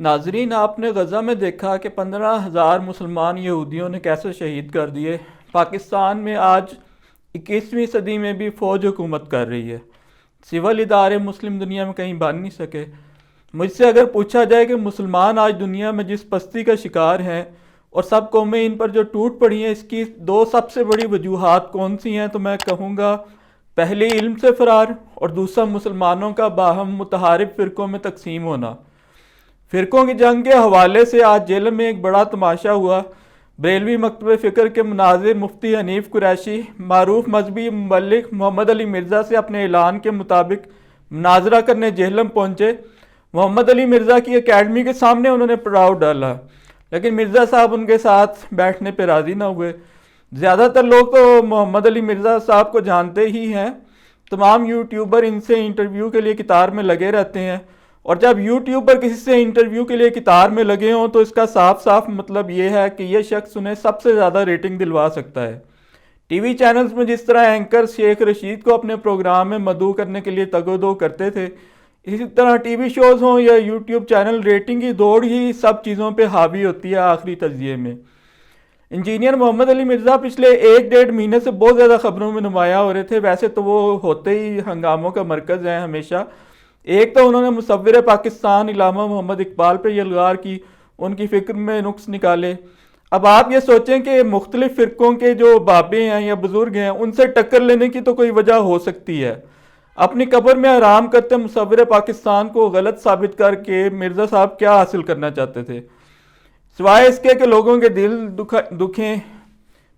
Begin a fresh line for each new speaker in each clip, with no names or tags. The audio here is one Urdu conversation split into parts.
ناظرین، آپ نے غزہ میں دیکھا کہ 15,000 مسلمان یہودیوں نے کیسے شہید کر دیے۔ پاکستان میں آج 21ویں صدی میں بھی فوج حکومت کر رہی ہے۔ سول ادارے مسلم دنیا میں کہیں بن نہیں سکے۔ مجھ سے اگر پوچھا جائے کہ مسلمان آج دنیا میں جس پستی کا شکار ہیں اور سب قومیں ان پر جو ٹوٹ پڑی ہیں، اس کی دو سب سے بڑی وجوہات کون سی ہیں، تو میں کہوں گا پہلی علم سے فرار اور دوسرا مسلمانوں کا باہم متحارب فرقوں میں تقسیم ہونا۔ فرقوں کی جنگ کے حوالے سے آج جیل میں ایک بڑا تماشا ہوا۔ بریلوی مکتب فکر کے مناظر مفتی حنیف قریشی معروف مذہبی مبلغ محمد علی مرزا سے اپنے اعلان کے مطابق مناظرہ کرنے جہلم پہنچے۔ محمد علی مرزا کی اکیڈمی کے سامنے انہوں نے پڑاؤ ڈالا، لیکن مرزا صاحب ان کے ساتھ بیٹھنے پہ راضی نہ ہوئے۔ زیادہ تر لوگ تو محمد علی مرزا صاحب کو جانتے ہی ہیں، تمام یوٹیوبر ان سے انٹرویو کے لیے قطار میں لگے رہتے ہیں، اور جب یوٹیوبر کسی سے انٹرویو کے لیے قطار میں لگے ہوں تو اس کا صاف صاف مطلب یہ ہے کہ یہ شخص انہیں سب سے زیادہ ریٹنگ دلوا سکتا ہے۔ ٹی وی چینلز میں جس طرح اینکر شیخ رشید کو اپنے پروگرام میں مدعو کرنے کے لیے تگ و دو کرتے تھے، اسی طرح ٹی وی شوز ہوں یا یوٹیوب چینل، ریٹنگ کی دوڑ ہی سب چیزوں پہ حاوی ہوتی ہے آخری تجزیے میں۔ انجینئر محمد علی مرزا پچھلے 1-1.5 مہینے سے بہت زیادہ خبروں میں نمایاں ہو رہے تھے۔ ویسے تو وہ ہوتے ہی ہنگاموں کا مرکز ہیں ہمیشہ۔ ایک تو انہوں نے مصور پاکستان علامہ محمد اقبال پہ یلغار کی، ان کی فکر میں نقص نکالے۔ اب آپ یہ سوچیں کہ مختلف فرقوں کے جو بابے ہیں یا بزرگ ہیں، ان سے ٹکر لینے کی تو کوئی وجہ ہو سکتی ہے۔ اپنی قبر میں آرام کرتے مصور پاکستان کو غلط ثابت کر کے مرزا صاحب کیا حاصل کرنا چاہتے تھے، سوائے اس کے کہ لوگوں کے دل دکھیں۔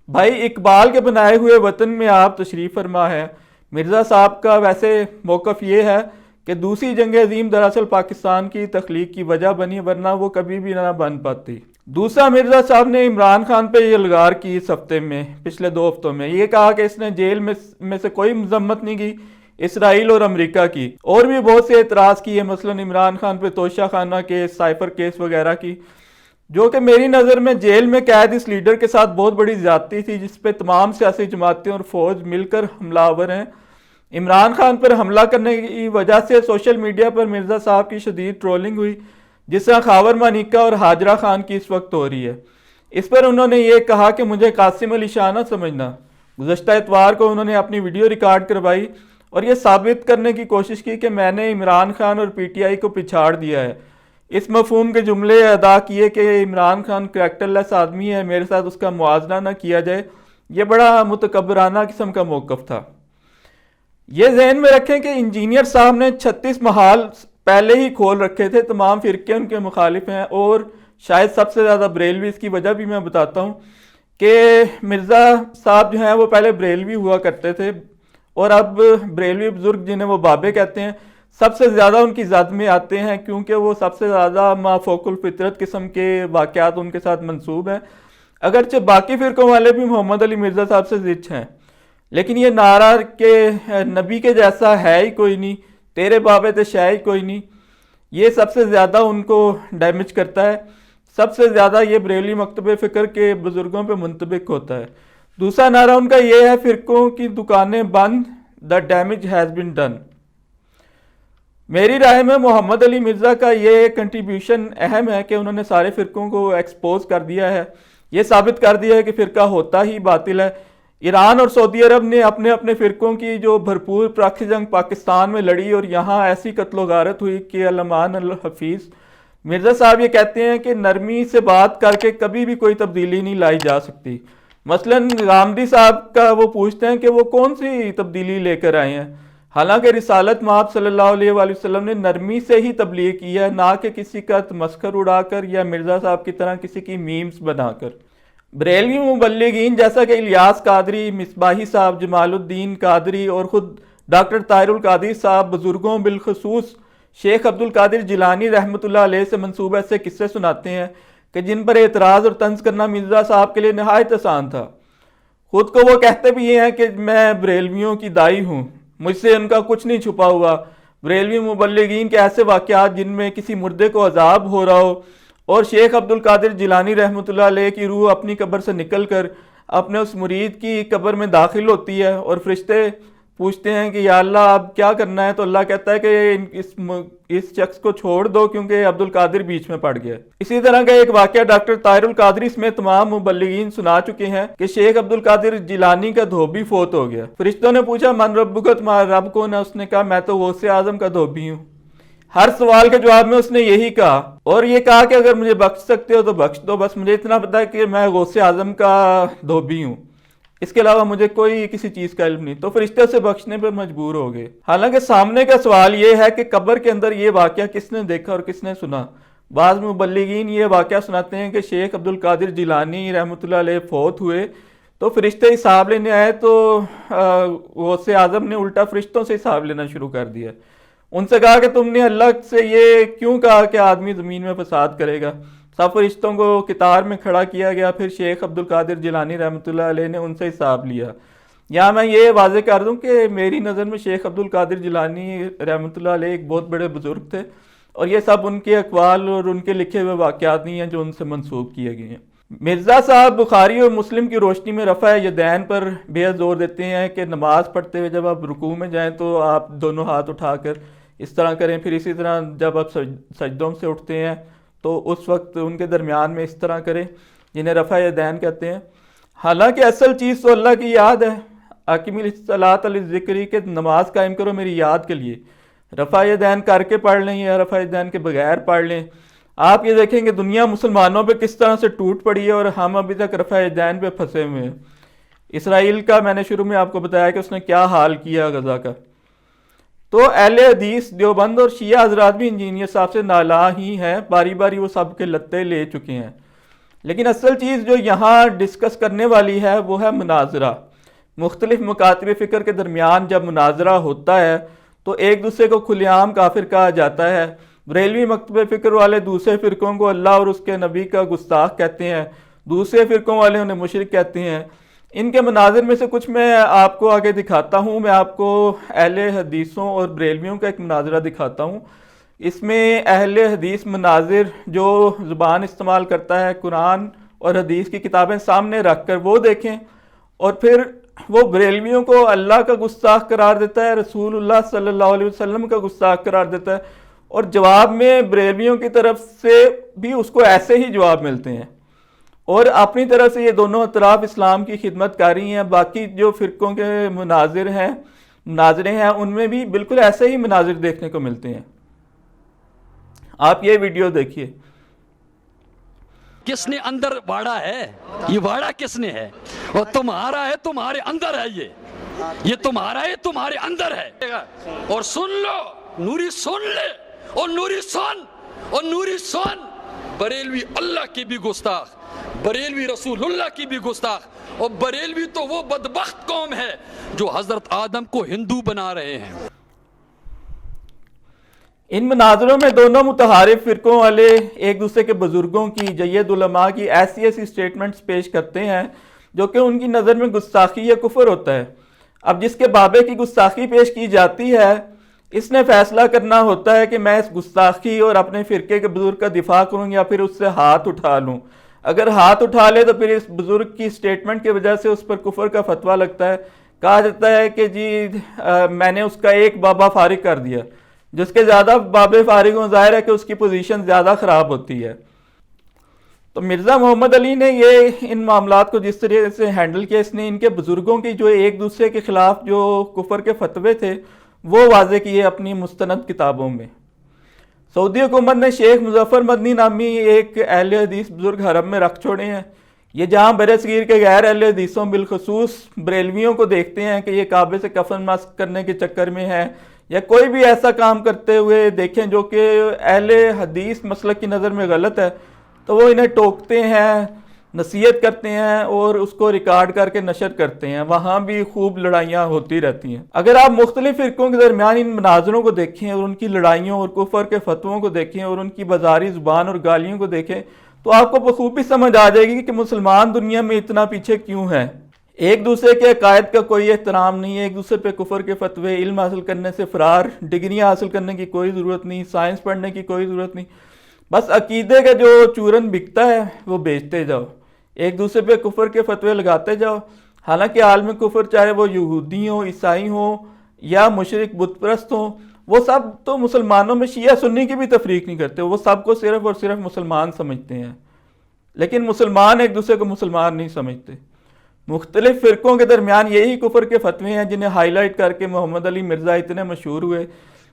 بھائی اقبال کے بنائے ہوئے وطن میں آپ تشریف فرما ہے۔ مرزا صاحب کا ویسے موقف یہ ہے کہ دوسری جنگ عظیم دراصل پاکستان کی تخلیق کی وجہ بنی، ورنہ وہ کبھی بھی نہ بن پاتی۔ دوسرا، مرزا صاحب نے عمران خان پہ یلغار کی اس ہفتے میں، پچھلے 2 ہفتوں میں، یہ کہا کہ اس نے جیل میں سے کوئی مذمت نہیں کی، اسرائیل اور امریکہ کی، اور بھی بہت سے اعتراض کیے، مثلا عمران خان پہ توشہ خانہ کیس، سائفر کیس وغیرہ کی، جو کہ میری نظر میں جیل میں قید اس لیڈر کے ساتھ بہت بڑی زیادتی تھی، جس پہ تمام سیاسی جماعتیں اور فوج مل کر حملہ آور ہیں۔ عمران خان پر حملہ کرنے کی وجہ سے سوشل میڈیا پر مرزا صاحب کی شدید ٹرولنگ ہوئی، جس طرح خاور مانیکا اور ہاجرہ خان کی اس وقت ہو رہی ہے۔ اس پر انہوں نے یہ کہا کہ مجھے قاسم علی شاہ نہ سمجھنا۔ گزشتہ اتوار کو انہوں نے اپنی ویڈیو ریکارڈ کروائی اور یہ ثابت کرنے کی کوشش کی کہ میں نے عمران خان اور پی ٹی آئی کو پچھاڑ دیا ہے، اس مفہوم کے جملے ادا کیے کہ عمران خان کریکٹر لیس آدمی ہے، میرے ساتھ اس کا موازنہ نہ کیا جائے۔ یہ بڑا متکبرانہ قسم کا موقف تھا۔ یہ ذہن میں رکھیں کہ انجینئر صاحب نے 36 محال پہلے ہی کھول رکھے تھے، تمام فرقے ان کے مخالف ہیں، اور شاید سب سے زیادہ بریلوی۔ اس کی وجہ بھی میں بتاتا ہوں کہ مرزا صاحب جو ہیں وہ پہلے بریلوی ہوا کرتے تھے، اور اب بریلوی بزرگ جنہیں وہ بابے کہتے ہیں سب سے زیادہ ان کی زد میں آتے ہیں، کیونکہ وہ سب سے زیادہ مافوق الفطرت قسم کے واقعات ان کے ساتھ منسوب ہیں۔ اگرچہ باقی فرقوں والے بھی محمد علی مرزا صاحب سے زچ ہیں، لیکن یہ نعرہ کہ نبی کے جیسا ہے ہی کوئی نہیں، تیرے بابے تے شے ہی کوئی نہیں، یہ سب سے زیادہ ان کو ڈیمیج کرتا ہے۔ سب سے زیادہ یہ بریلوی مکتب فکر کے بزرگوں پہ منطبق ہوتا ہے۔ دوسرا نعرہ ان کا یہ ہے، فرقوں کی دکانیں بند، the damage has been done۔ میری رائے میں محمد علی مرزا کا یہ کنٹریبیوشن اہم ہے کہ انہوں نے سارے فرقوں کو ایکسپوز کر دیا ہے، یہ ثابت کر دیا ہے کہ فرقہ ہوتا ہی باطل ہے۔ ایران اور سعودی عرب نے اپنے اپنے فرقوں کی جو بھرپور پراکسی جنگ پاکستان میں لڑی، اور یہاں ایسی قتل و غارت ہوئی کہ الامان الحفیظ۔ مرزا صاحب یہ کہتے ہیں کہ نرمی سے بات کر کے کبھی بھی کوئی تبدیلی نہیں لائی جا سکتی۔ مثلا غامدی صاحب کا وہ پوچھتے ہیں کہ وہ کون سی تبدیلی لے کر آئے ہیں، حالانکہ رسالت مآب صلی اللہ علیہ وآلہ وسلم نے نرمی سے ہی تبلیغ کی ہے، نہ کہ کسی کا تمسخر اڑا کر یا مرزا صاحب کی طرح کسی کی میمز بنا کر۔ بریلوی مبلغین جیسا کہ الیاس قادری، مصباحی صاحب، جمال الدین قادری اور خود ڈاکٹر طاہر القادری صاحب بزرگوں، بالخصوص شیخ عبد القادر جیلانی رحمۃ اللہ علیہ سے منسوب ایسے قصے سناتے ہیں کہ جن پر اعتراض اور طنز کرنا مرزا صاحب کے لیے نہایت آسان تھا۔ خود کو وہ کہتے بھی یہ ہیں کہ میں بریلویوں کی دائی ہوں، مجھ سے ان کا کچھ نہیں چھپا ہوا۔ بریلوی مبلغین کے ایسے واقعات جن میں کسی مردے کو عذاب ہو رہا ہو اور شیخ عبد القادر جیلانی رحمۃ اللہ علیہ کی روح اپنی قبر سے نکل کر اپنے اس مرید کی قبر میں داخل ہوتی ہے اور فرشتے پوچھتے ہیں کہ یا اللہ اب کیا کرنا ہے، تو اللہ کہتا ہے کہ اس شخص کو چھوڑ دو کیونکہ عبد القادر بیچ میں پڑ گیا۔ اسی طرح کا ایک واقعہ ڈاکٹر طاہر القادری اس میں تمام مبلغین سنا چکے ہیں کہ شیخ عبد القادر جیلانی کا دھوبی فوت ہو گیا۔ فرشتوں نے پوچھا من ربک، تمہارا رب کون ہے؟ اس نے کہا میں تو غوث اعظم کا دھوبی ہوں۔ ہر سوال کے جواب میں اس نے یہی کہا، اور یہ کہا کہ اگر مجھے بخش سکتے ہو تو بخش دو، بس مجھے اتنا پتا ہے کہ میں غوث اعظم کا دھوبی ہوں، اس کے علاوہ مجھے کوئی کسی چیز کا علم نہیں۔ تو فرشتے اسے بخشنے پر مجبور ہو گئے۔ حالانکہ سامنے کا سوال یہ ہے کہ قبر کے اندر یہ واقعہ کس نے دیکھا اور کس نے سنا؟ بعض مبلغین یہ واقعہ سناتے ہیں کہ شیخ عبد القادر جیلانی رحمۃ اللہ علیہ فوت ہوئے تو فرشتے حساب لینے آئے، تو غوث اعظم نے الٹا فرشتوں سے حساب لینا شروع کر دیا۔ ان سے کہا کہ تم نے اللہ سے یہ کیوں کہا کہ آدمی زمین میں فساد کرے گا؟ سب فرشتوں کو قطار میں کھڑا کیا گیا، پھر شیخ عبد القادر جیلانی رحمۃ اللہ علیہ نے ان سے حساب لیا۔ یہاں میں یہ واضح کر دوں کہ میری نظر میں شیخ عبد القادر جیلانی رحمۃ اللہ علیہ ایک بہت بڑے بزرگ تھے، اور یہ سب ان کے اقوال اور ان کے لکھے ہوئے واقعات نہیں ہیں جو ان سے منسوب کیے گئے ہیں۔ مرزا صاحب بخاری اور مسلم کی روشنی میں رفع یدین پر بے حد زور دیتے ہیں کہ نماز پڑھتے ہوئے جب آپ رکوع میں جائیں تو آپ دونوں ہاتھ اٹھا کر اس طرح کریں، پھر اسی طرح جب آپ سجدوں سے اٹھتے ہیں تو اس وقت ان کے درمیان میں اس طرح کریں، جنہیں رفع یدین کہتے ہیں۔ حالانکہ اصل چیز تو اللہ کی یاد ہے، اقیم الصلاۃ للذکر، کہ نماز قائم کرو میری یاد کے لیے۔ رفع یدین کر کے پڑھ لیں یا رفع یدین کے بغیر پڑھ لیں، آپ یہ دیکھیں کہ دنیا مسلمانوں پہ کس طرح سے ٹوٹ پڑی ہے اور ہم ابھی تک رفع یدین پہ پھنسے ہوئے ہیں۔ اسرائیل کا میں نے شروع میں آپ کو بتایا کہ اس نے کیا حال کیا غزہ کا۔ تو اہل حدیث دیوبند اور شیعہ حضرات بھی انجینئر صاحب سے نالاں ہی ہیں، باری باری وہ سب کے لتے لے چکے ہیں۔ لیکن اصل چیز جو یہاں ڈسکس کرنے والی ہے وہ ہے مناظرہ۔ مختلف مکاتب فکر کے درمیان جب مناظرہ ہوتا ہے تو ایک دوسرے کو کھلے عام کافر کہا جاتا ہے۔ بریلوی مکتب فکر والے دوسرے فرقوں کو اللہ اور اس کے نبی کا گستاخ کہتے ہیں، دوسرے فرقوں والے انہیں مشرک کہتے ہیں۔ ان کے مناظر میں سے کچھ میں آپ کو آگے دکھاتا ہوں۔ میں آپ کو اہل حدیثوں اور بریلویوں کا ایک مناظرہ دکھاتا ہوں۔ اس میں اہل حدیث مناظر جو زبان استعمال کرتا ہے قرآن اور حدیث کی کتابیں سامنے رکھ کر وہ دیکھیں، اور پھر وہ بریلویوں کو اللہ کا گستاخ قرار دیتا ہے، رسول اللہ صلی اللہ علیہ وسلم کا گستاخ قرار دیتا ہے، اور جواب میں بریلویوں کی طرف سے بھی اس کو ایسے ہی جواب ملتے ہیں، اور اپنی طرف سے یہ دونوں اطراف اسلام کی خدمت کر رہی ہیں۔ باقی جو فرقوں کے مناظرے ہیں ان میں بھی بالکل ایسے ہی مناظر دیکھنے کو ملتے ہیں۔ آپ یہ ویڈیو دیکھیے۔
کس نے اندر واڑا ہے؟ یہ واڑا کس نے ہے؟ اور تمہارا ہے، تمہارے اندر ہے، یہ تمہارا ہے، تمہارے اندر ہے۔ اور سن لو، نوری سن لے، اور نوری سن، اور نوری سن، بریلوی اللہ کی بھی گستاخ، بریلوی رسول اللہ کی بھی گستاخ، اور بریلوی تو وہ بدبخت قوم ہے جو حضرت آدم کو ہندو بنا رہے ہیں۔
ان مناظروں میں دونوں متحارب فرقوں والے ایک دوسرے کے بزرگوں کی، جید علماء کی ایسی سٹیٹمنٹس پیش کرتے ہیں جو کہ ان کی نظر میں گستاخی یا کفر ہوتا ہے۔ اب جس کے بابے کی گستاخی پیش کی جاتی ہے، اس نے فیصلہ کرنا ہوتا ہے کہ میں اس گستاخی اور اپنے فرقے کے بزرگ کا دفاع کروں یا پھر اس سے ہاتھ اٹھا لوں۔ اگر ہاتھ اٹھا لے تو پھر اس بزرگ کی سٹیٹمنٹ کی وجہ سے اس پر کفر کا فتویٰ لگتا ہے۔ کہا جاتا ہے کہ جی میں نے اس کا ایک بابا فارغ کر دیا، جس کے زیادہ بابے فارغ ہوں ظاہر ہے کہ اس کی پوزیشن زیادہ خراب ہوتی ہے۔ تو مرزا محمد علی نے یہ ان معاملات کو جس طرح سے ہینڈل کیا، اس نے ان کے بزرگوں کی جو ایک دوسرے کے خلاف جو کفر کے فتوے تھے وہ واضح کیے اپنی مستند کتابوں میں۔ سعودی حکومت نے شیخ مظفر مدنی نامی ایک اہل حدیث بزرگ حرم میں رکھ چھوڑے ہیں۔ یہ جہاں برصغیر کے غیر اہل حدیثوں بالخصوص بریلویوں کو دیکھتے ہیں کہ یہ کعبے سے کفن مسح کرنے کے چکر میں ہے، یا کوئی بھی ایسا کام کرتے ہوئے دیکھیں جو کہ اہل حدیث مسلک کی نظر میں غلط ہے، تو وہ انہیں ٹوکتے ہیں، نصیحت کرتے ہیں اور اس کو ریکارڈ کر کے نشر کرتے ہیں۔ وہاں بھی خوب لڑائیاں ہوتی رہتی ہیں۔ اگر آپ مختلف فرقوں کے درمیان ان مناظروں کو دیکھیں اور ان کی لڑائیوں اور کفر کے فتووں کو دیکھیں اور ان کی بازاری زبان اور گالیوں کو دیکھیں تو آپ کو بخوبی سمجھ آ جائے گی کہ مسلمان دنیا میں اتنا پیچھے کیوں ہیں۔ ایک دوسرے کے عقائد کا کوئی احترام نہیں ہے، ایک دوسرے پہ کفر کے فتوے، علم حاصل کرنے سے فرار، ڈگریاں حاصل کرنے کی کوئی ضرورت نہیں، سائنس پڑھنے کی کوئی ضرورت نہیں، بس عقیدے کا جو چورن بکتا ہے وہ بیچتے جاؤ، ایک دوسرے پہ کفر کے فتوے لگاتے جاؤ۔ حالانکہ عالم کفر چاہے وہ یہودی ہوں، عیسائی ہوں یا مشرک بت پرست ہوں، وہ سب تو مسلمانوں میں شیعہ سنی کی بھی تفریق نہیں کرتے، وہ سب کو صرف اور صرف مسلمان سمجھتے ہیں، لیکن مسلمان ایک دوسرے کو مسلمان نہیں سمجھتے۔ مختلف فرقوں کے درمیان یہی کفر کے فتوے ہیں جنہیں ہائی لائٹ کر کے محمد علی مرزا اتنے مشہور ہوئے۔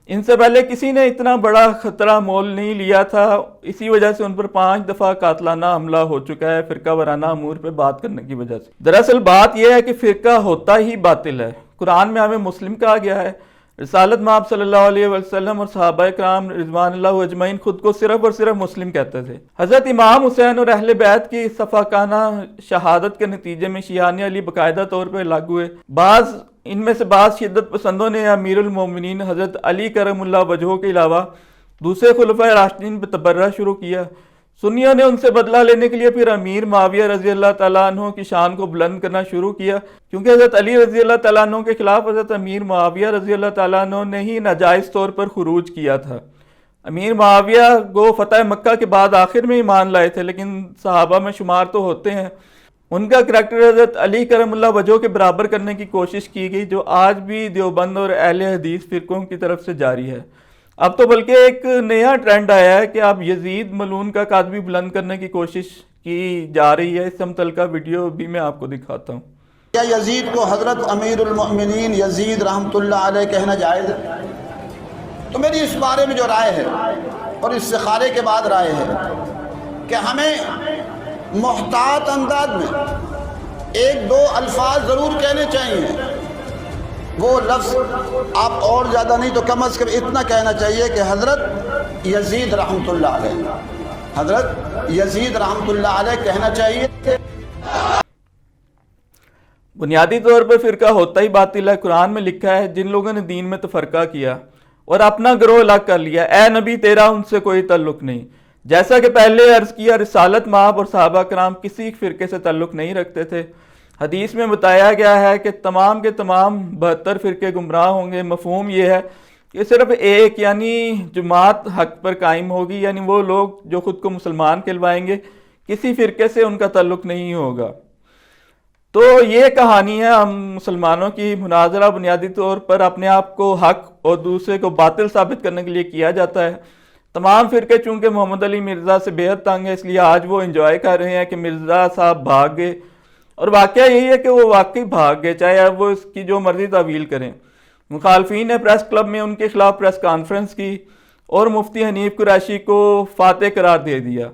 ان سے پہلے کسی نے اتنا بڑا خطرہ مول نہیں لیا تھا، اسی وجہ سے ان پر 5 دفعہ قاتلانہ حملہ ہو چکا ہے فرقہ وارانہ امور پہ بات کرنے کی وجہ سے۔ دراصل بات یہ ہے کہ فرقہ ہوتا ہی باطل ہے۔ قرآن میں ہمیں مسلم کہا گیا ہے، رسالت مآب صلی اللہ علیہ وسلم اور صحابہ کرام رضوان اللہ اجمعین خود کو صرف اور صرف مسلم کہتے تھے۔ حضرت امام حسین اور اہل بیت کی صفاقانہ شہادت کے نتیجے میں شیعان علی باقاعدہ طور پر الگ ہوئے۔ ان میں سے بعض شدت پسندوں نے امیر المومنین حضرت علی کرم اللہ وجہہ کے علاوہ دوسرے خلفائے راشدین پہ تبرہ شروع کیا۔ سنیوں نے ان سے بدلہ لینے کے لیے پھر امیر معاویہ رضی اللہ تعالیٰ عنہ کی شان کو بلند کرنا شروع کیا، کیونکہ حضرت علی رضی اللہ تعالیٰ عنہ کے خلاف حضرت امیر معاویہ رضی اللہ تعالیٰ عنہ نے ہی ناجائز طور پر خروج کیا تھا۔ امیر معاویہ گو فتح مکہ کے بعد آخر میں ایمان لائے تھے، لیکن صحابہ میں شمار تو ہوتے ہیں۔ ان کا کریکٹر حضرت علی کرم اللہ وجہہ کے برابر کرنے کی کوشش کی گئی، جو آج بھی دیوبند اور اہل حدیث فرقوں کی طرف سے جاری ہے۔ اب تو بلکہ ایک نیا ٹرینڈ آیا ہے کہ اب یزید ملعون کا قد بھی بلند کرنے کی کوشش کی جا رہی ہے۔ اس سے متعلقہ ویڈیو بھی میں آپ کو دکھاتا ہوں۔
کیا یزید کو حضرت امیر المؤمنین یزید رحمۃ اللہ علیہ کہنا جائز ہے؟ تو میری اس بارے میں جو رائے ہے اور استخارے کے بعد رائے ہے کہ ہمیں محتاط انداز میں 1-2 الفاظ ضرور کہنے چاہیے۔ وہ لفظ آپ اور زیادہ نہیں تو کم از کم اتنا کہنا چاہیے کہ حضرت یزید رحمۃ اللہ علیہ، حضرت یزید رحمۃ اللہ علیہ کہنا چاہیے۔
بنیادی طور پر فرقہ ہوتا ہی باطل ہے۔ قرآن میں لکھا ہے جن لوگوں نے دین میں تفرقہ کیا اور اپنا گروہ الگ کر لیا، اے نبی تیرا ان سے کوئی تعلق نہیں۔ جیسا کہ پہلے عرض کیا، رسالت مآب اور صحابہ کرام کسی فرقے سے تعلق نہیں رکھتے تھے۔ حدیث میں بتایا گیا ہے کہ تمام کے تمام 72 فرقے گمراہ ہوں گے۔ مفہوم یہ ہے کہ صرف ایک یعنی جماعت حق پر قائم ہوگی، یعنی وہ لوگ جو خود کو مسلمان کہلوائیں گے، کسی فرقے سے ان کا تعلق نہیں ہوگا۔ تو یہ کہانی ہے ہم مسلمانوں کی۔ مناظرہ بنیادی طور پر اپنے آپ کو حق اور دوسرے کو باطل ثابت کرنے کے لیے کیا جاتا ہے۔ تمام فرقے چونکہ محمد علی مرزا سے بے حد تنگ ہے، اس لیے آج وہ انجوائے کر رہے ہیں کہ مرزا صاحب بھاگ گئے، اور واقعہ یہی ہے کہ وہ واقعی بھاگ گئے، چاہے اب وہ اس کی جو مرضی تعویل کریں۔ مخالفین نے پریس کلب میں ان کے خلاف پریس کانفرنس کی اور مفتی حنیف قریشی کو فاتح قرار دے دیا۔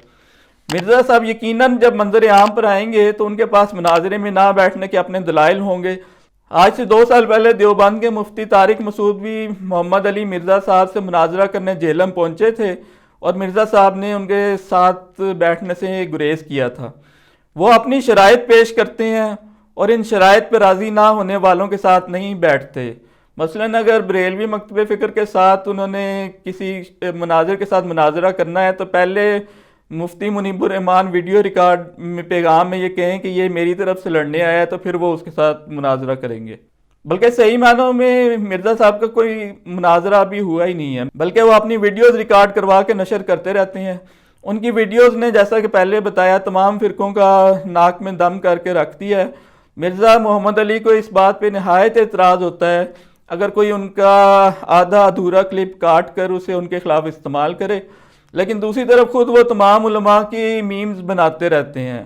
مرزا صاحب یقیناً جب منظر عام پر آئیں گے تو ان کے پاس مناظرے میں نہ بیٹھنے کے اپنے دلائل ہوں گے۔ آج سے 2 سال پہلے دیوبند کے مفتی طارق مسعود بھی محمد علی مرزا صاحب سے مناظرہ کرنے جہلم پہنچے تھے، اور مرزا صاحب نے ان کے ساتھ بیٹھنے سے گریز کیا تھا۔ وہ اپنی شرائط پیش کرتے ہیں اور ان شرائط پہ راضی نہ ہونے والوں کے ساتھ نہیں بیٹھتے۔ مثلاً اگر بریلوی مکتب فکر کے ساتھ انہوں نے کسی مناظر کے ساتھ مناظرہ کرنا ہے تو پہلے مفتی منیب الرحمان ویڈیو ریکارڈ میں پیغام میں یہ کہیں کہ یہ میری طرف سے لڑنے آیا ہے، تو پھر وہ اس کے ساتھ مناظرہ کریں گے۔ بلکہ صحیح معنوں میں مرزا صاحب کا کوئی مناظرہ ابھی ہوا ہی نہیں ہے، بلکہ وہ اپنی ویڈیوز ریکارڈ کروا کے نشر کرتے رہتے ہیں۔ ان کی ویڈیوز نے جیسا کہ پہلے بتایا تمام فرقوں کا ناک میں دم کر کے رکھ دیا ہے۔ مرزا محمد علی کو اس بات پہ نہایت اعتراض ہوتا ہے اگر کوئی ان کا آدھا ادھورا کلپ کاٹ کر اسے ان کے خلاف استعمال کرے، لیکن دوسری طرف خود وہ تمام علماء کی میمز بناتے رہتے ہیں۔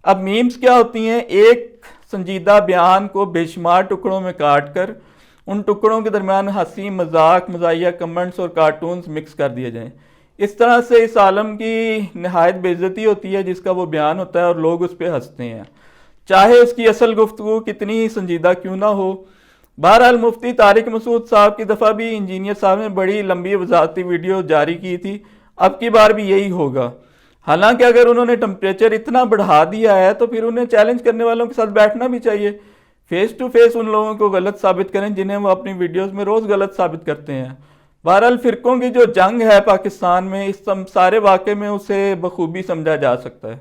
اب میمز کیا ہوتی ہیں؟ ایک سنجیدہ بیان کو بے شمار ٹکڑوں میں کاٹ کر ان ٹکڑوں کے درمیان ہنسی، مذاق، مزاحیہ کمنٹس اور کارٹونز مکس کر دیے جائیں۔ اس طرح سے اس عالم کی نہایت بے عزتی ہوتی ہے جس کا وہ بیان ہوتا ہے، اور لوگ اس پہ ہنستے ہیں، چاہے اس کی اصل گفتگو کتنی ہی سنجیدہ کیوں نہ ہو۔ بہرحال مفتی طارق مسعود صاحب کی دفعہ بھی انجینئر صاحب نے بڑی لمبی وضاحتی ویڈیو جاری کی تھی، اب کی بار بھی یہی ہوگا۔ حالانکہ اگر انہوں نے ٹمپریچر اتنا بڑھا دیا ہے تو پھر انہیں چیلنج کرنے والوں کے ساتھ بیٹھنا بھی چاہیے، فیس ٹو فیس ان لوگوں کو غلط ثابت کریں جنہیں وہ اپنی ویڈیوز میں روز غلط ثابت کرتے ہیں۔ بہرحال فرقوں کی جو جنگ ہے پاکستان میں، اس سارے واقعے میں اسے بخوبی سمجھا جا سکتا ہے۔